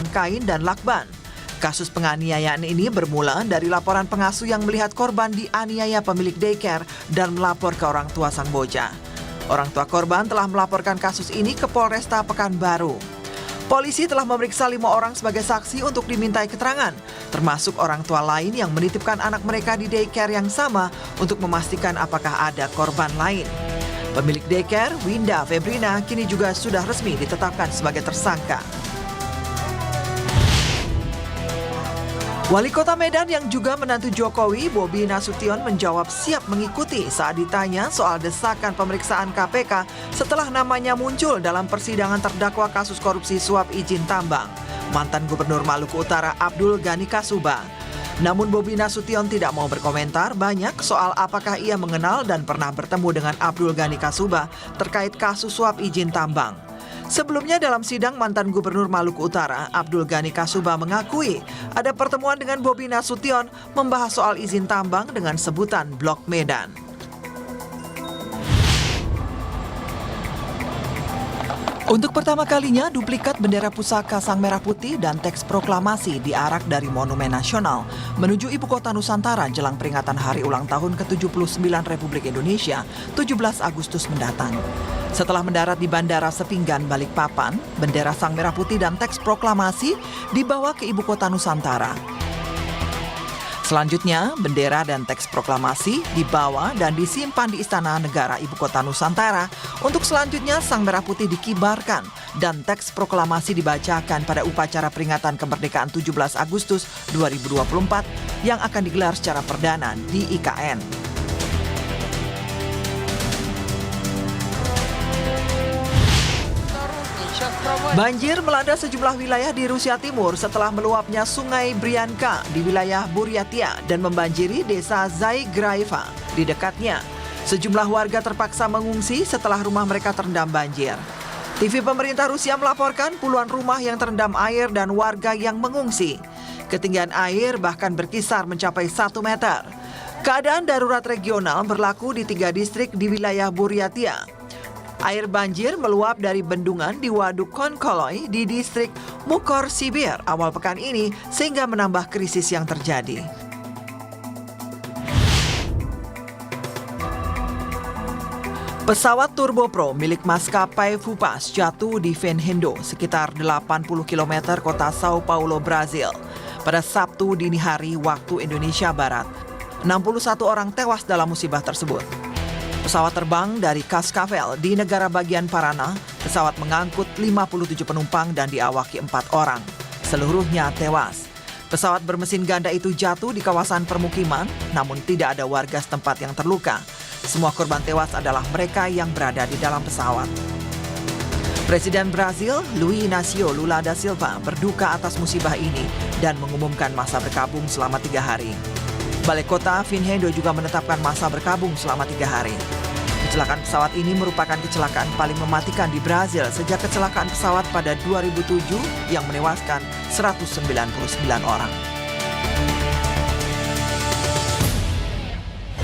dengan kain dan lakban. Kasus penganiayaan ini bermula dari laporan pengasuh yang melihat korban dianiaya pemilik daycare dan melapor ke orang tua sang bocah. Orang tua korban telah melaporkan kasus ini ke Polresta Pekanbaru. Polisi telah memeriksa 5 orang sebagai saksi untuk dimintai keterangan, termasuk orang tua lain yang menitipkan anak mereka di daycare yang sama untuk memastikan apakah ada korban lain. Pemilik daycare, Winda Febrina, kini juga sudah resmi ditetapkan sebagai tersangka. Wali Kota Medan yang juga menantu Jokowi, Bobi Nasution, menjawab siap mengikuti saat ditanya soal desakan pemeriksaan KPK setelah namanya muncul dalam persidangan terdakwa kasus korupsi suap izin tambang, mantan Gubernur Maluku Utara Abdul Ghani Kasuba. Namun Bobi Nasution tidak mau berkomentar banyak soal apakah ia mengenal dan pernah bertemu dengan Abdul Ghani Kasuba terkait kasus suap izin tambang. Sebelumnya dalam sidang mantan Gubernur Maluku Utara, Abdul Ghani Kasuba mengakui ada pertemuan dengan Bobi Nasution membahas soal izin tambang dengan sebutan Blok Medan. Untuk pertama kalinya, duplikat bendera pusaka Sang Merah Putih dan teks proklamasi diarak dari Monumen Nasional menuju Ibu Kota Nusantara jelang peringatan Hari Ulang Tahun ke-79 Republik Indonesia, 17 Agustus mendatang. Setelah mendarat di Bandara Sepinggan, Balikpapan, bendera Sang Merah Putih dan teks proklamasi dibawa ke Ibu Kota Nusantara. Selanjutnya, bendera dan teks proklamasi dibawa dan disimpan di Istana Negara Ibu Kota Nusantara. Untuk selanjutnya, Sang Merah Putih dikibarkan dan teks proklamasi dibacakan pada upacara peringatan kemerdekaan 17 Agustus 2024 yang akan digelar secara perdana di IKN. Banjir melanda sejumlah wilayah di Rusia Timur setelah meluapnya Sungai Brianka di wilayah Buryatia dan membanjiri desa Zaigraeva di dekatnya. Sejumlah warga terpaksa mengungsi setelah rumah mereka terendam banjir. TV pemerintah Rusia melaporkan puluhan rumah yang terendam air dan warga yang mengungsi. Ketinggian air bahkan berkisar mencapai 1 meter. Keadaan darurat regional berlaku di 3 distrik di wilayah Buryatia. Air banjir meluap dari bendungan di Waduk Konkoloi di distrik Mukor Sibir awal pekan ini sehingga menambah krisis yang terjadi. Pesawat Turbopro milik maskapai Vupas jatuh di Venhendo sekitar 80 km kota Sao Paulo, Brazil. Pada Sabtu dini hari waktu Indonesia Barat, 61 orang tewas dalam musibah tersebut. Pesawat terbang dari Cascavel di negara bagian Paraná. Pesawat mengangkut 57 penumpang dan diawaki 4 orang. Seluruhnya tewas. Pesawat bermesin ganda itu jatuh di kawasan permukiman, namun tidak ada warga setempat yang terluka. Semua korban tewas adalah mereka yang berada di dalam pesawat. Presiden Brazil, Luiz Inácio Lula da Silva, berduka atas musibah ini dan mengumumkan masa berkabung selama 3 hari. Balai Kota Venhendo juga menetapkan masa berkabung selama 3 hari. Kecelakaan pesawat ini merupakan kecelakaan paling mematikan di Brazil sejak kecelakaan pesawat pada 2007 yang menewaskan 199 orang.